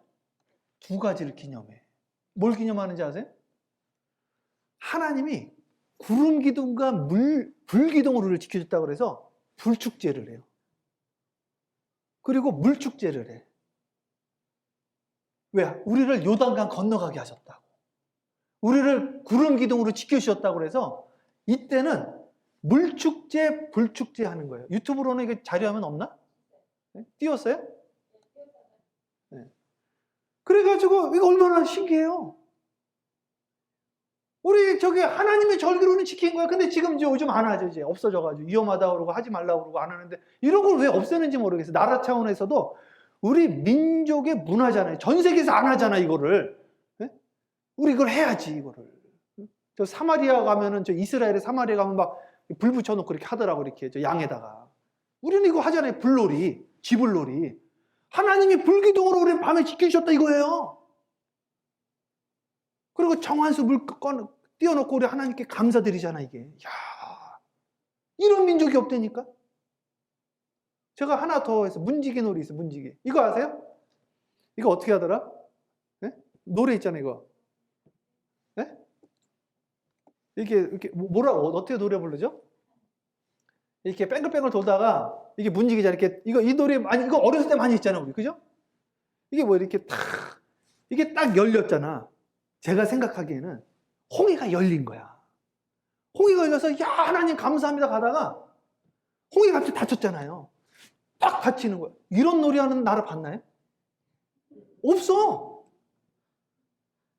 두 가지를 기념해. 뭘 기념하는지 아세요? 하나님이 구름 기둥과 불 기둥으로를 지켜줬다고 그래서 불축제를 해요. 그리고 물축제를 해. 왜? 우리를 요단강 건너가게 하셨다고. 우리를 구름 기둥으로 지켜주셨다고 그래서 이때는 물축제, 불축제 하는 거예요. 유튜브로는 이게 자료화면 없나? 네? 띄웠어요? 네. 그래가지고 이거 얼마나 신기해요. 우리 저기 하나님의 절기로는 지킨 거야. 근데 지금 이제 요즘 안 하죠. 이제 없어져가지고 위험하다고 그러고 하지 말라고 그러고 안 하는데 이런 걸 왜 없애는지 모르겠어요. 나라 차원에서도 우리 민족의 문화잖아요. 전 세계에서 안 하잖아 이거를. 네? 우리 이걸 해야지 이거를. 저 사마리아 가면은 저 이스라엘의 사마리아 가면 막 불 붙여놓고 이렇게 하더라고 이렇게 저 양에다가. 우리는 이거 하잖아요. 불놀이, 쥐불놀이. 하나님이 불기둥으로 우리 밤에 지켜주셨다 이거예요. 그리고 정한수 물 띄워놓고 우리 하나님께 감사드리잖아 이게. 야, 이런 민족이 없다니까. 제가 하나 더 해서 문지기 놀이 있어. 문지기. 이거 아세요? 이거 어떻게 하더라? 네? 노래 있잖아요 이거. 네? 이렇게 뭐라고 어떻게 노래 부르죠? 이렇게 뺑글뺑글 돌다가 이게 문지기잖아. 이렇게 이 노래 아니 이거 어렸을 때 많이 했잖아 우리 그죠? 이게 뭐 이렇게 이게 딱 열렸잖아. 제가 생각하기에는 홍해가 열린 거야. 홍해가 열려서 야 하나님 감사합니다 가다가 홍해가 갑자기 닫혔잖아요. 딱 닫히는 거야. 이런 놀이하는 나라 봤나요? 없어.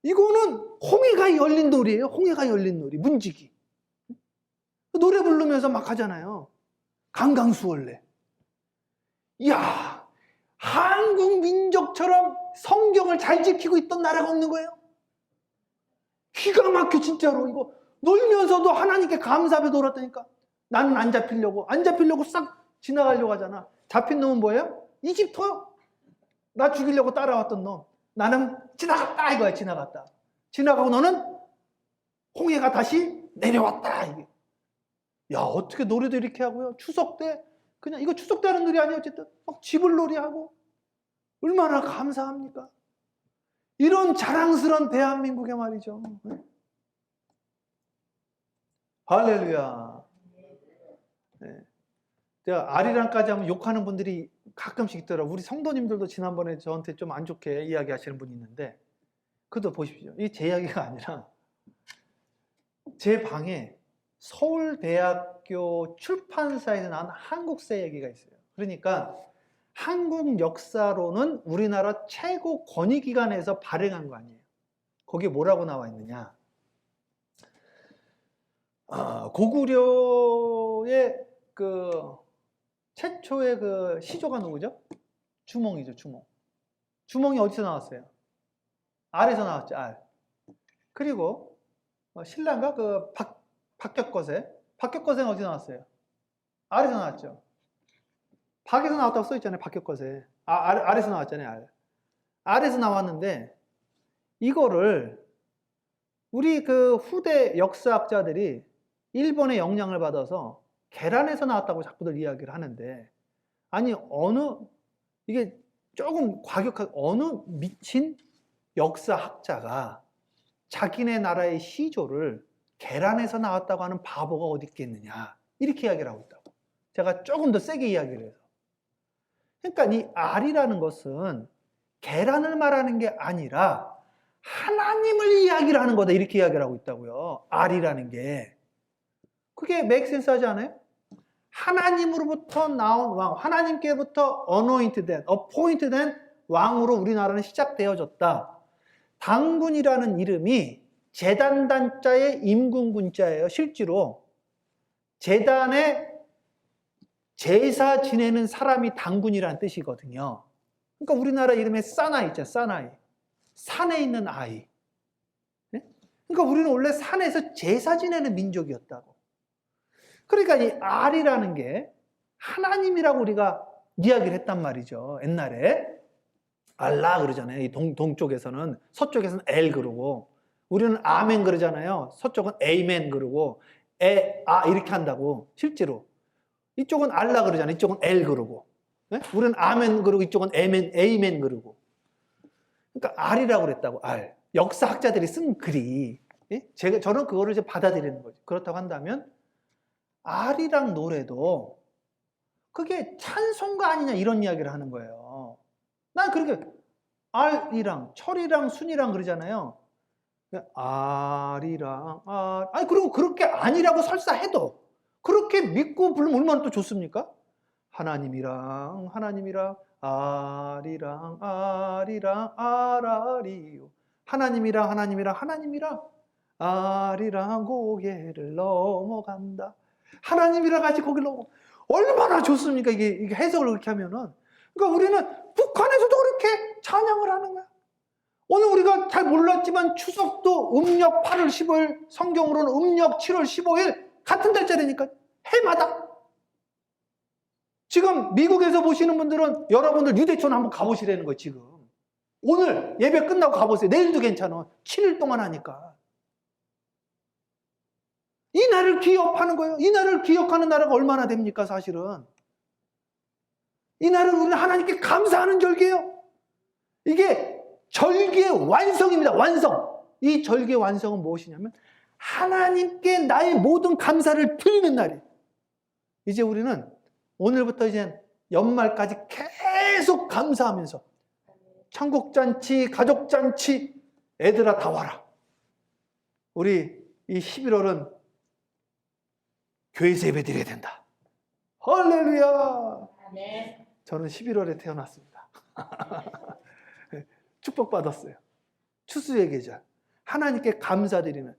이거는 홍해가 열린 놀이에요. 홍해가 열린 놀이. 문지기. 노래 부르면서 막 하잖아요. 강강수월래. 이야, 한국 민족처럼 성경을 잘 지키고 있던 나라가 없는 거예요. 기가 막혀 진짜로. 이거 놀면서도 하나님께 감사하며 놀았다니까. 나는 안 잡히려고 싹 지나가려고 하잖아. 잡힌 놈은 뭐예요? 이집트요. 나 죽이려고 따라왔던 놈. 나는 지나갔다 이거야. 지나가고 너는 홍해가 다시 내려왔다 이게. 야 어떻게 노래도 이렇게 하고요. 추석 때 그냥 이거 추석 때 하는 놀이 아니에요. 어쨌든 막 지불놀이 하고 얼마나 감사합니까? 이런 자랑스러운 대한민국의 말이죠. 할렐루야. 네. 제가 아리랑까지 하면 욕하는 분들이 가끔씩 있더라고요. 우리 성도님들도 지난번에 저한테 좀 안 좋게 이야기하시는 분이 있는데 그것도 보십시오. 이게 제 이야기가 아니라 제 방에 서울대학교 출판사에서 나온 한국사 얘기가 있어요. 그러니까 한국 역사로는 우리나라 최고 권위기관에서 발행한 거 아니에요. 거기에 뭐라고 나와 있느냐. 고구려의 그 최초의 그 시조가 누구죠? 주몽이죠, 주몽. 주몽이 어디서 나왔어요? 알에서 나왔죠, 알. 그리고 신라인가? 그 박격거세. 박격거세는 어디서 나왔어요? 알에서 나왔죠. 박에서 나왔다고 써있잖아요, 박격거세. 알에서 나왔잖아요, 알. 알에서 나왔는데 이거를 우리 그 후대 역사학자들이 일본의 영향을 받아서 계란에서 나왔다고 자꾸들 이야기를 하는데 아니 이게 조금 과격하게 어느 미친 역사학자가 자기네 나라의 시조를 계란에서 나왔다고 하는 바보가 어디 있겠느냐 이렇게 이야기를 하고 있다고. 제가 조금 더 세게 이야기를 해서 그러니까 이 알이라는 것은 계란을 말하는 게 아니라 하나님을 이야기를 하는 거다. 이렇게 이야기를 하고 있다고요. 알이라는 게. 그게 make sense 하지 않아요? 하나님으로부터 나온 왕, 하나님께부터 anointed 된, appointed 된 왕으로 우리나라는 시작되어졌다. 당군이라는 이름이 제단단자의 임금군자예요. 실제로 제단에 제사 지내는 사람이 당군이라는 뜻이거든요. 그러니까 우리나라 이름에 사나이 있잖아요. 사나이. 산에 있는 아이. 네? 그러니까 우리는 원래 산에서 제사 지내는 민족이었다고. 그러니까 이 알이라는 게 하나님이라고 우리가 이야기를 했단 말이죠. 옛날에 알라 그러잖아요. 이 동쪽에서는, 서쪽에서는 엘 그러고, 우리는 아멘 그러잖아요. 서쪽은 에이멘 그러고, 이렇게 한다고. 실제로 이쪽은 알라 그러잖아요. 이쪽은 엘 그러고, 네? 우리는 아멘 그러고 이쪽은 에이멘 그러고. 그러니까 알이라고 그랬다고. 알. 역사학자들이 쓴 글이. 예? 저는 그거를 이제 받아들이는 거죠. 그렇다고 한다면 알이랑 노래도 그게 찬송가 아니냐 이런 이야기를 하는 거예요. 난 그렇게 알이랑 철이랑 순이랑 그러잖아요. 알이랑 아니 그리고 그렇게 아니라고 설사해도 그렇게 믿고 부르면 얼마나 또 좋습니까? 하나님이랑 알이랑 알아리요. 하나님이랑 알이랑 고개를 넘어간다. 하나님이랑 같이 거기를 넘어. 얼마나 좋습니까? 이게 해석을 그렇게 하면은. 그러니까 우리는 북한에서도 그렇게 찬양을 하는 거야. 오늘 우리가 잘 몰랐지만 추석도 음력 8월 15일, 성경으로는 음력 7월 15일 같은 달짜리니까 해마다. 지금 미국에서 보시는 분들은 여러분들 유대촌 한번 가보시라는 거예요. 지금 오늘 예배 끝나고 가보세요. 내일도 괜찮아. 7일 동안 하니까. 이 날을 기억하는 거예요. 이 날을 기억하는 나라가 얼마나 됩니까? 사실은 이 날은 우리는 하나님께 감사하는 절기예요. 이게 절기의 완성입니다. 완성. 이 절기의 완성은 무엇이냐면 하나님께 나의 모든 감사를 드리는 날이에요. 이제 우리는 오늘부터 이제 연말까지 계속 감사하면서 천국잔치, 가족잔치, 애들아 다 와라. 우리 이 11월은 교회에서 예배 드려야 된다. 할렐루야. 네. 저는 11월에 태어났습니다. 축복받았어요. 추수의 계절. 하나님께 감사드리는.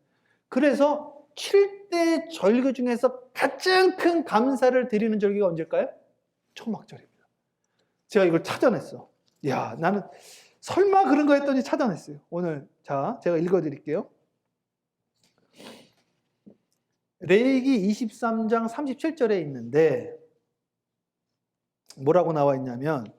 그래서 7대 절기 중에서 가장 큰 감사를 드리는 절기가 언제일까요? 초막절입니다. 제가 이걸 찾아냈어. 야, 나는 설마 그런 거 했더니 찾아냈어요. 오늘 자, 제가 읽어드릴게요. 레위기 23장 37절에 있는데 뭐라고 나와 있냐면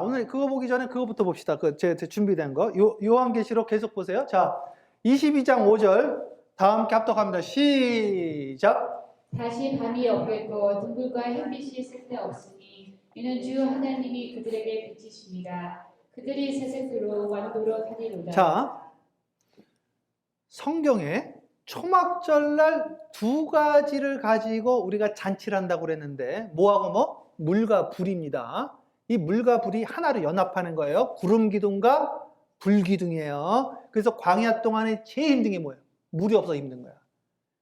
오늘 그거 보기 전에 그거부터 봅시다. 제 준비된 거. 요한계시록 계속 보세요. 자, 22장 5절 다 함께 합독합니다. 시작. 다시 밤이 없겠고 등불과 햇빛이 쓸데없으니 이는 주 하나님이 그들에게 빛이십니다. 그들이 세세토록 왕도로 다니로다. 자, 성경에 초막절날 두 가지를 가지고 우리가 잔치를 한다고 그랬는데 뭐하고 뭐? 물과 불입니다. 이 물과 불이 하나로 연합하는 거예요. 구름 기둥과 불 기둥이에요. 그래서 광야 동안에 제일 힘든 게 뭐예요? 물이 없어서 힘든 거야.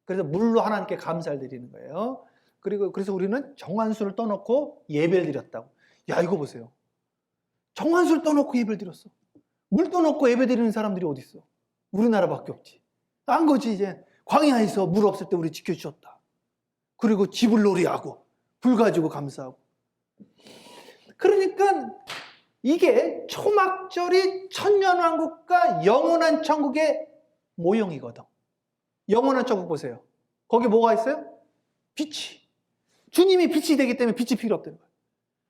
그래서 물로 하나님께 감사를 드리는 거예요. 그래서 우리는 정한수를 떠놓고 예배를 드렸다고. 야, 이거 보세요. 정한수를 떠놓고 예배를 드렸어. 물 떠놓고 예배 드리는 사람들이 어디 있어? 우리나라밖에 없지. 딴 거지 이제. 광야에서 물 없을 때 우리 지켜주셨다. 그리고 집을 놀이하고 불 가지고 감사하고. 그러니까 이게 초막절이 천년왕국과 영원한 천국의 모형이거든. 영원한 천국 보세요. 거기 뭐가 있어요? 빛이. 주님이 빛이 되기 때문에 빛이 필요 없다는 거예요.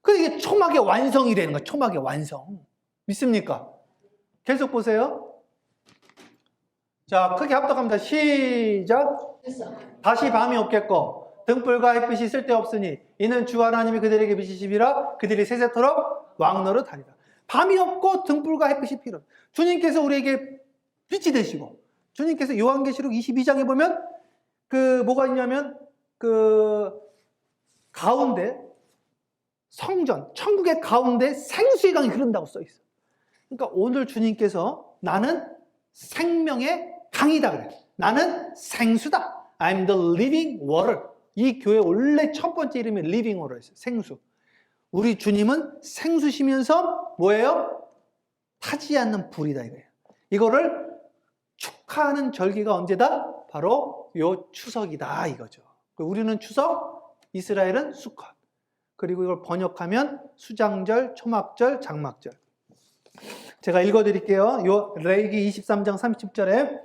그래서 이게 초막의 완성이라는 거예요. 초막의 완성. 믿습니까? 계속 보세요. 자, 크게 합독합니다. 시작. 다시 밤이 없겠고 등불과 햇빛이 쓸데없으니 이는 주 하나님이 그들에게 빛이시비라 그들이 세세토록 왕노릇 하리라. 밤이 없고 등불과 햇빛이 필요. 주님께서 우리에게 빛이 되시고 주님께서 요한계시록 22장에 보면 뭐가 있냐면 가운데 성전, 천국의 가운데 생수의 강이 흐른다고 써 있어요. 그러니까 오늘 주님께서 나는 생명의 강이다 그래요. 나는 생수다. I'm the living water. 이 교회 원래 첫 번째 이름이 living water였어요. 생수. 우리 주님은 생수시면서 뭐예요? 타지 않는 불이다 이거예요. 이거를 축하하는 절기가 언제다? 바로 요 추석이다 이거죠. 우리는 추석, 이스라엘은 수컷. 그리고 이걸 번역하면 수장절, 초막절, 장막절. 제가 읽어드릴게요. 요 레위기 23장 30절에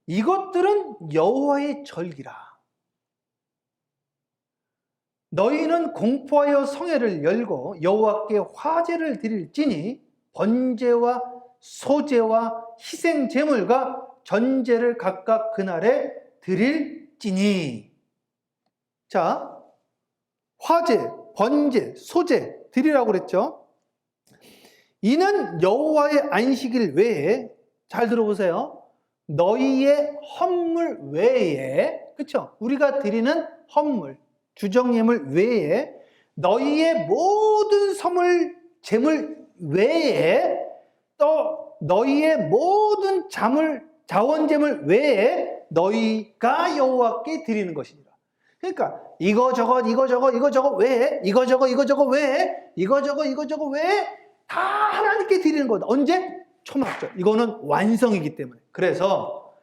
이것들은 여호와의 절기라. 너희는 공포하여 성회를 열고 여호와께 화제를 드릴지니 번제와 소제와 희생 제물과 전제를 각각 그날에 드릴지니. 자, 화제, 번제, 소제 드리라고 그랬죠. 이는 여호와의 안식일 외에, 잘 들어보세요, 너희의 헌물 외에, 그렇죠? 우리가 드리는 헌물, 주정예물 외에 너희의 모든 선물, 제물 외에 또 너희의 모든 자원제물 외에 너희가 여호와께 드리는 것이니라. 그러니까 이거저것 외에 이거저것 외에 다 하나님께 드리는 거다. 언제? 초막절. 이거는 완성이기 때문에. 그래서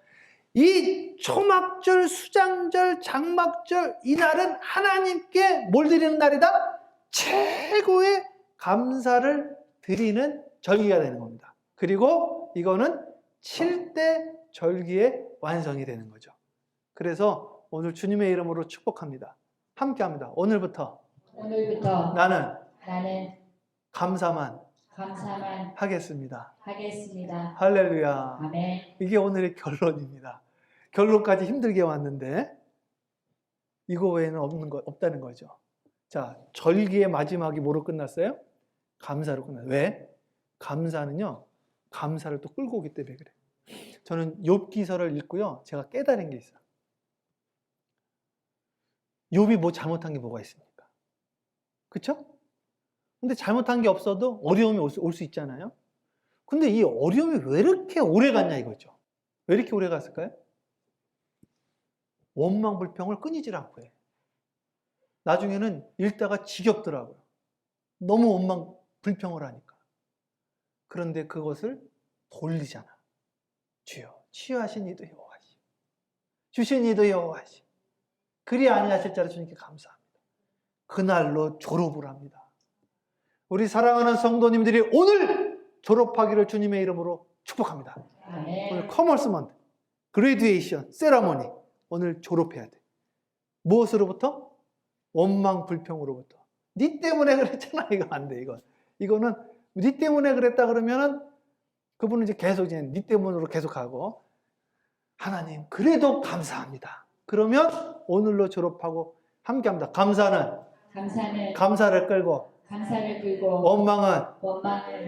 이 초막절, 수장절, 장막절 이날은 하나님께 뭘 드리는 날이다? 최고의 감사를 드리는 절기가 되는 겁니다. 그리고 이거는 7대 절기의 완성이 되는 거죠. 그래서 오늘 주님의 이름으로 축복합니다. 함께합니다. 오늘부터 나는 감사만 하겠습니다. 할렐루야. 아멘. 이게 오늘의 결론입니다. 결론까지 힘들게 왔는데 이거 외에는 없다는 거죠. 자, 절기의 마지막이 뭐로 끝났어요? 감사로 끝났어요. 왜? 감사는요, 감사를 또 끌고 오기 때문에 그래요. 저는 욥기서를 읽고요, 제가 깨달은 게 있어요. 욥이 뭐 잘못한 게 뭐가 있습니까? 그쵸? 근데 잘못한 게 없어도 어려움이 올 수 있잖아요. 근데 이 어려움이 왜 이렇게 오래 갔냐 이거죠. 왜 이렇게 오래 갔을까요? 원망 불평을 끊이질 않고 해. 나중에는 읽다가 지겹더라고요. 너무 원망 불평을 하니까. 그런데 그것을 돌리잖아. 주여, 치유하신 이도 여호와시, 주신 이도 여호와시, 그리 아니하실 자를 주님께 감사합니다. 그날로 졸업을 합니다. 우리 사랑하는 성도님들이 오늘 졸업하기를 주님의 이름으로 축복합니다. 아멘. 오늘 커머스먼트, 그레듀에이션, 세라모니 오늘 졸업해야 돼. 무엇으로부터? 원망 불평으로부터. 네 때문에 그랬잖아. 이거 안 돼. 이거는 네 때문에 그랬다 그러면은 그분은 이제 계속 이제 네 때문으로 계속하고, 하나님 그래도 감사합니다. 그러면 오늘로 졸업하고 함께합니다. 감사를 끌고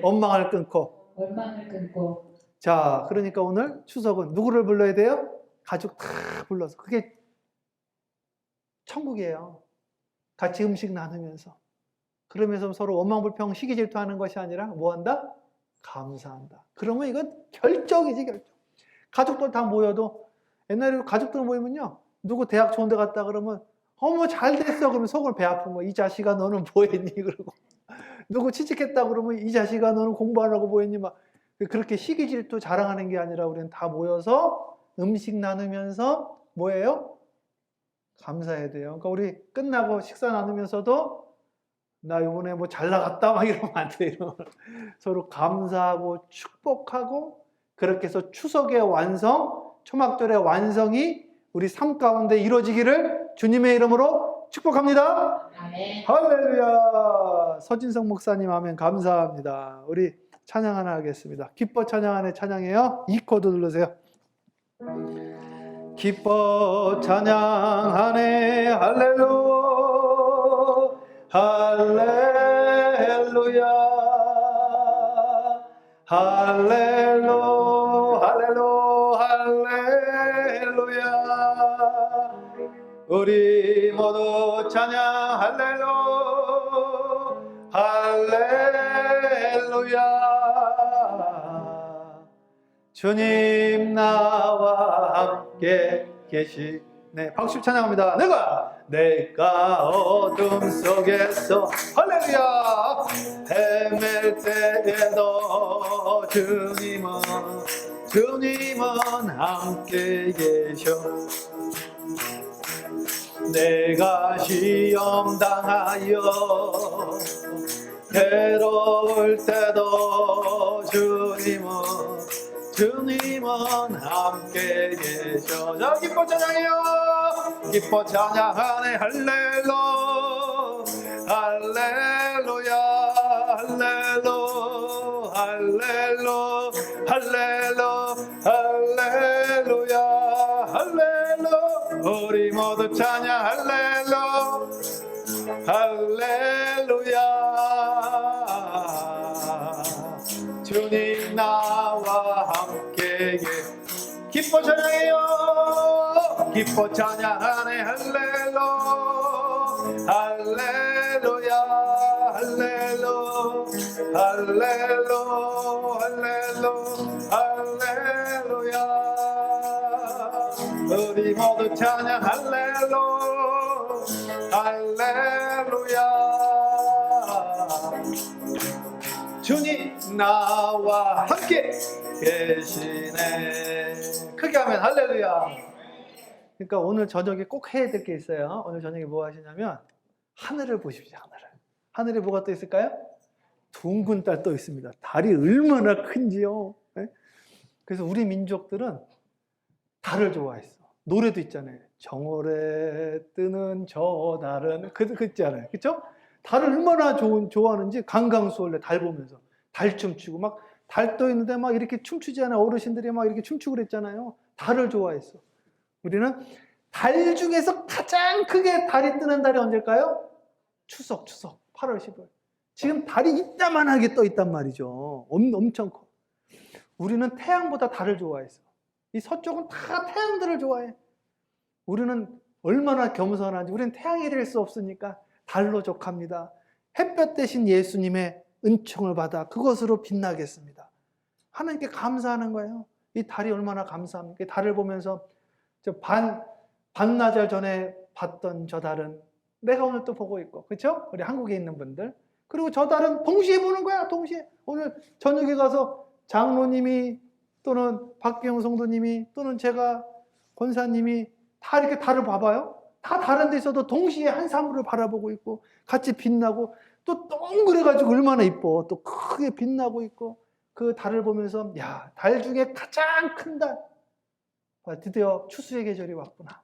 원망을 끊고. 자, 그러니까 오늘 추석은 누구를 불러야 돼요? 가족 다 불러서. 그게 천국이에요. 같이 음식 나누면서. 그러면서 서로 원망불평, 시기질투하는 것이 아니라 뭐 한다? 감사한다. 그러면 이건 결정이지, 결정. 가족들 다 모여도, 옛날에 가족들 모이면요, 누구 대학 좋은 데 갔다 그러면 어머 잘 됐어 그러면 속을 배 아픈 거. 이 자식아 너는 뭐 했니? 그러고 누구 취직했다 그러면 이 자식아 너는 공부 안 하고 뭐 했니? 막 그렇게 시기질투 자랑하는 게 아니라 우리는 다 모여서 음식 나누면서 뭐예요? 감사해야 돼요. 그러니까 우리 끝나고 식사 나누면서도 나 이번에 뭐 잘 나갔다 막 이러면 안 돼요. 서로 감사하고 축복하고, 그렇게 해서 추석의 완성, 초막절의 완성이 우리 삶 가운데 이루어지기를 주님의 이름으로 축복합니다. 아멘. 할렐루야. 서진성 목사님 아멘. 감사합니다. 우리 찬양 하나 하겠습니다. 기뻐 찬양하네 찬양해요. 2코드 누르세요. 기뻐 찬양하네 할렐루야 할렐루야 할렐루야. 우리 모두 찬양 할렐루야 할렐루야. 주님 나와 함께 계시네. 박수 찬양합니다. 내가 어둠 속에서 할렐루야 헤맬 때에도 주님은 함께 계셔. 내가 시험 당하여 괴로울 때도 주님은 함께 계셔. 자, 기뻐 찬양해요. 기뻐 찬양하네. 할렐루야 우리 모두 찬양. 할렐루야 주님 나와 함께 기뻐 찬양해요. 기뻐 찬양하네. 할렐루야 우리 모두 찬양. 할렐루야 주님 나와 함께 계시네. 크게 하면 할렐루야. 그러니까 오늘 저녁에 꼭 해야 될 게 있어요. 오늘 저녁에 뭐 하시냐면 하늘을 보십시오. 하늘에 뭐가 또 있을까요? 둥근 달 또 있습니다. 달이 얼마나 큰지요. 네? 그래서 우리 민족들은 달을 좋아했어. 노래도 있잖아요. 정월에 뜨는 저 달은 그 있잖아요. 그렇죠? 달을 얼마나 좋아하는지 강강수월래 달 보면서 달춤 추고 막 달 떠 있는데 막 이렇게 춤추지 않아요. 어르신들이 막 이렇게 춤추고 그랬잖아요. 달을 좋아했어. 우리는 달 중에서 가장 크게 달이 뜨는 달이 언제일까요? 추석 8월 15일. 지금 달이 이따만하게 떠 있단 말이죠. 엄청 커. 우리는 태양보다 달을 좋아했어. 이 서쪽은 다 태양들을 좋아해. 우리는 얼마나 겸손한지. 우리는 태양이 될 수 없으니까 달로 족합니다. 햇볕 대신 예수님의 은총을 받아 그것으로 빛나겠습니다. 하나님께 감사하는 거예요. 이 달이 얼마나 감사합니까? 이 달을 보면서 반나절 전에 봤던 저 달은 내가 오늘 또 보고 있고, 그렇죠? 우리 한국에 있는 분들. 그리고 저 달은 동시에 보는 거야. 동시에. 오늘 저녁에 가서 장로님이 또는 박기영 성도님이 또는 제가 권사님이 다 이렇게 달을 봐봐요. 다 다른 데 있어도 동시에 한 사물을 바라보고 있고 같이 빛나고 또 동그래가지고 얼마나 이뻐. 또 크게 빛나고 있고 그 달을 보면서 야, 달 중에 가장 큰 달. 드디어 추수의 계절이 왔구나.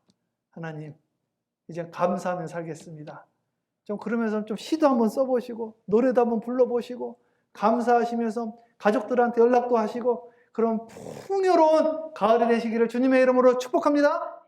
하나님, 이제 감사하며 살겠습니다. 좀 그러면서 좀 시도 한번 써보시고 노래도 한번 불러보시고 감사하시면서 가족들한테 연락도 하시고 그런 풍요로운 가을이 되시기를 주님의 이름으로 축복합니다.